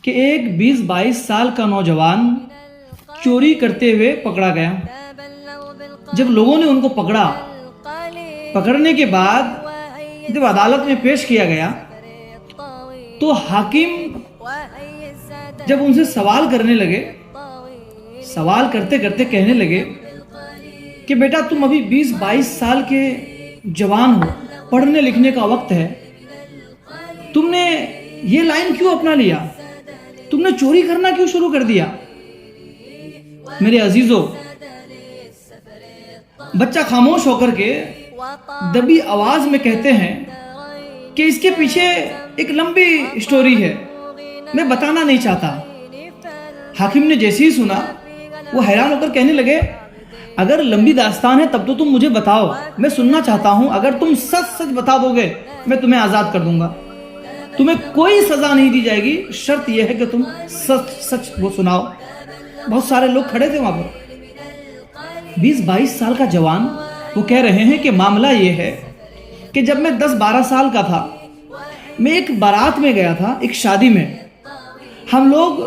कि एक 20-22 साल का नौजवान चोरी करते हुए पकड़ा गया। जब लोगों ने उनको पकड़ा, पकड़ने के बाद जब अदालत में पेश किया गया तो हाकिम जब उनसे सवाल करने लगे, सवाल करते करते कहने लगे कि बेटा तुम अभी 20-22 साल के जवान हो, पढ़ने लिखने का वक्त है, तुमने ये लाइन क्यों अपना लिया, तुमने चोरी करना क्यों शुरू कर दिया। मेरे अजीजों, बच्चा खामोश होकर के दबी आवाज में कहते हैं कि इसके पीछे एक लंबी स्टोरी है, मैं बताना नहीं चाहता। हाकिम ने जैसे ही सुना वो हैरान होकर कहने लगे, अगर लंबी दास्तान है तब तो तुम मुझे बताओ, मैं सुनना चाहता हूं। अगर तुम सच सच बता दोगे मैं तुम्हें आजाद कर दूंगा, तुम्हें कोई सजा नहीं दी जाएगी, शर्त यह है कि तुम सच सच वो सुनाओ। बहुत सारे लोग खड़े थे वहां पर। 20-22 साल का जवान वो कह रहे हैं कि मामला ये है कि जब मैं 10-12 साल का था, मैं एक बारात में गया था, एक शादी में। हम लोग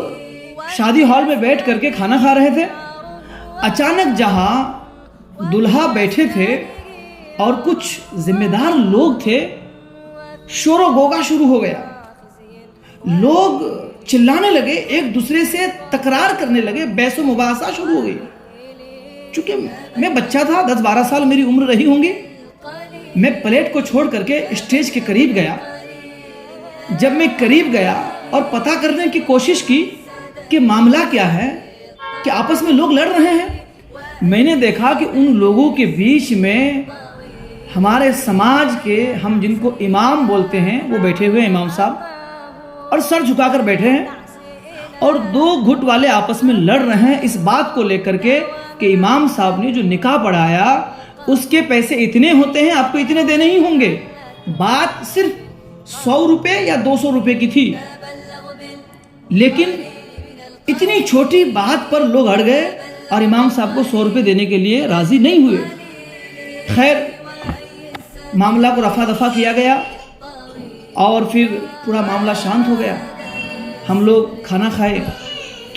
शादी हॉल में बैठ करके खाना खा रहे थे। अचानक जहां दुल्हा बैठे थे और कुछ जिम्मेदार लोग थे, शोर गोगा शुरू हो गया। लोग चिल्लाने लगे, एक दूसरे से तकरार करने लगे, बहस मुबासा शुरू हो गई। चूंकि मैं बच्चा था, 10-12 साल मेरी उम्र रही होंगी, मैं प्लेट को छोड़ करके स्टेज के करीब गया। जब मैं करीब गया और पता करने की कोशिश की कि मामला क्या है, कि आपस में लोग लड़ रहे हैं, मैंने देखा कि उन लोगों के बीच में हमारे समाज के, हम जिनको इमाम बोलते हैं, वो बैठे हुए इमाम साहब, और सर झुकाकर बैठे हैं, और दो गुट वाले आपस में लड़ रहे हैं इस बात को लेकर के कि इमाम साहब ने जो निकाह पढ़ाया उसके पैसे इतने होते हैं, आपको इतने देने ही होंगे। बात सिर्फ 100 रुपये या 200 रुपये की थी, लेकिन इतनी छोटी बात पर लोग अड़ गए और इमाम साहब को 100 रुपये देने के लिए राजी नहीं हुए। खैर, मामला को रफा दफा किया गया और फिर पूरा मामला शांत हो गया। हम लोग खाना खाए।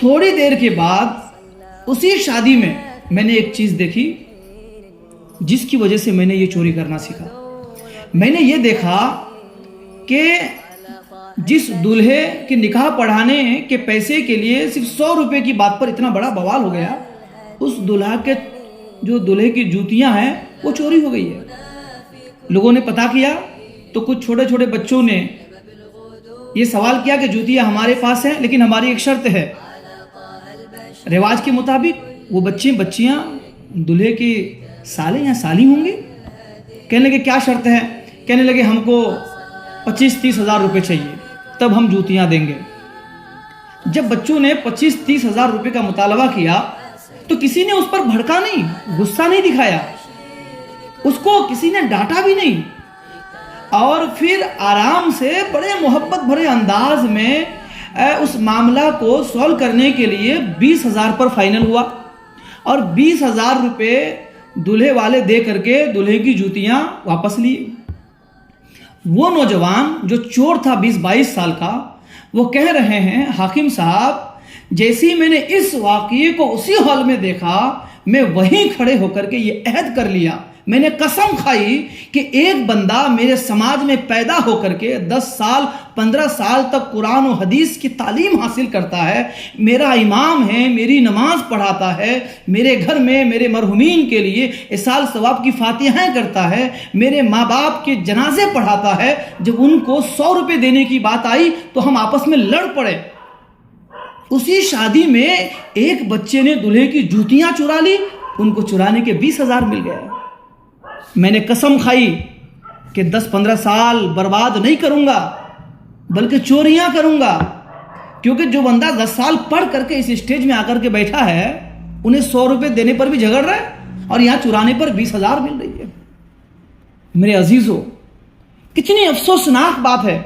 थोड़ी देर के बाद उसी शादी में मैंने एक चीज देखी जिसकी वजह से मैंने ये चोरी करना सीखा। मैंने ये देखा कि जिस दूल्हे के निकाह पढ़ाने के पैसे के लिए सिर्फ 100 रुपये की बात पर इतना बड़ा बवाल हो गया, उस दूल्हा के जो दूल्हे की जूतियां हैं वो चोरी हो गई है। लोगों ने पता किया तो कुछ छोटे छोटे बच्चों ने ये सवाल किया कि जूतियां हमारे पास हैं, लेकिन हमारी एक शर्त है। रिवाज के मुताबिक वो बच्चे बच्चियां दूल्हे के साले या साली होंगे। कहने लगे क्या शर्त है? कहने लगे हमको 25-30 हज़ार रुपये चाहिए, तब हम जूतियां देंगे। जब बच्चों ने 25-30 हज़ार रुपये का मुतालबा किया तो किसी ने उस पर भड़का नहीं, गुस्सा नहीं दिखाया, उसको किसी ने डांटा भी नहीं, और फिर आराम से बड़े मोहब्बत भरे अंदाज में उस मामला को सॉल्व करने के लिए 20,000 पर फाइनल हुआ, और 20,000 रुपये दूल्हे वाले दे करके दूल्हे की जूतियां वापस लिए। वो नौजवान जो चोर था 20-22 साल का, वो कह रहे हैं हाकिम साहब, जैसे ही मैंने इस वाकये को उसी हॉल में देखा, मैं वहीं खड़े होकर के ये अहद कर लिया, मैंने कसम खाई कि एक बंदा मेरे समाज में पैदा होकर के 10 साल 15 साल तक कुरान और हदीस की तालीम हासिल करता है, मेरा इमाम है, मेरी नमाज पढ़ाता है, मेरे घर में मेरे मरहुमीन के लिए इसाल सवाब की फातिहाएं करता है, मेरे माँ बाप के जनाजे पढ़ाता है। जब उनको 100 रुपये देने की बात आई तो हम आपस में लड़ पड़े। उसी शादी में एक बच्चे ने दूल्हे की जूतियां चुरा ली, उनको चुराने के 20,000 मिल गए। मैंने कसम खाई कि 10-15 साल बर्बाद नहीं करूंगा, बल्कि चोरियां करूंगा, क्योंकि जो बंदा 10 साल पढ़ करके इस स्टेज में आकर के बैठा है, उन्हें 100 रुपये देने पर भी झगड़ रहा है और यहां चुराने पर 20,000 मिल रही है। मेरे अजीजों, कितनी अफसोसनाक बात है।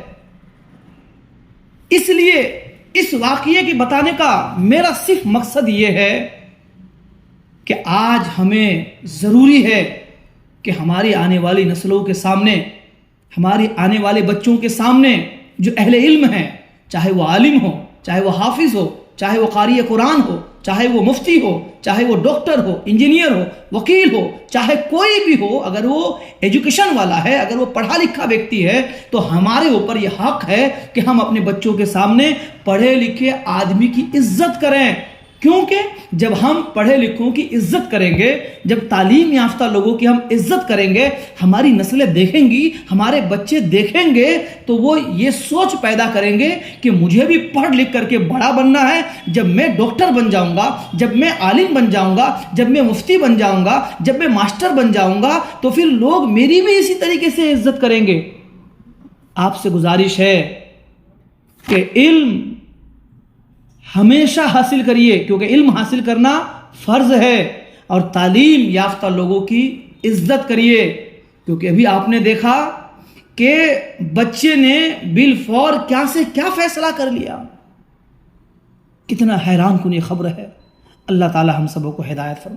इसलिए इस वाकये की बताने का मेरा सिर्फ मकसद यह है कि आज हमें जरूरी है कि हमारी आने वाली नस्लों के सामने, हमारी आने वाले बच्चों के सामने जो अहले इल्म हैं, चाहे वो आलिम हो, चाहे वो हाफिज हो, चाहे वो कारी कुरान हो, चाहे वो मुफ्ती हो, चाहे वो डॉक्टर हो, इंजीनियर हो, वकील हो, चाहे कोई भी हो, अगर वो एजुकेशन वाला है, अगर वो पढ़ा लिखा व्यक्ति है, तो हमारे ऊपर ये हक है कि हम अपने बच्चों के सामने पढ़े लिखे आदमी की इज्जत करें। क्योंकि जब हम पढ़े लिखों की इज्जत करेंगे, जब तालीम याफ्ता लोगों की हम इज्जत करेंगे, हमारी नस्लें देखेंगी, हमारे बच्चे देखेंगे, तो वो ये सोच पैदा करेंगे कि मुझे भी पढ़ लिख करके बड़ा बनना है। जब मैं डॉक्टर बन जाऊंगा, जब मैं आलिम बन जाऊंगा, जब मैं मुफ्ती बन जाऊंगा, जब मैं मास्टर बन जाऊंगा, तो फिर लोग मेरी भी इसी तरीके से इज्जत करेंगे। आपसे गुजारिश है कि इल्म हमेशा हासिल करिए, क्योंकि इल्म हासिल करना फर्ज है, और तालीम याफ्ता लोगों की इज्जत करिए। क्योंकि अभी आपने देखा कि बच्चे ने बिल फौर क्या से क्या फैसला कर लिया। कितना हैरान कुन ये खबर है। अल्लाह ताला हम सबों को हिदायत फरमाए।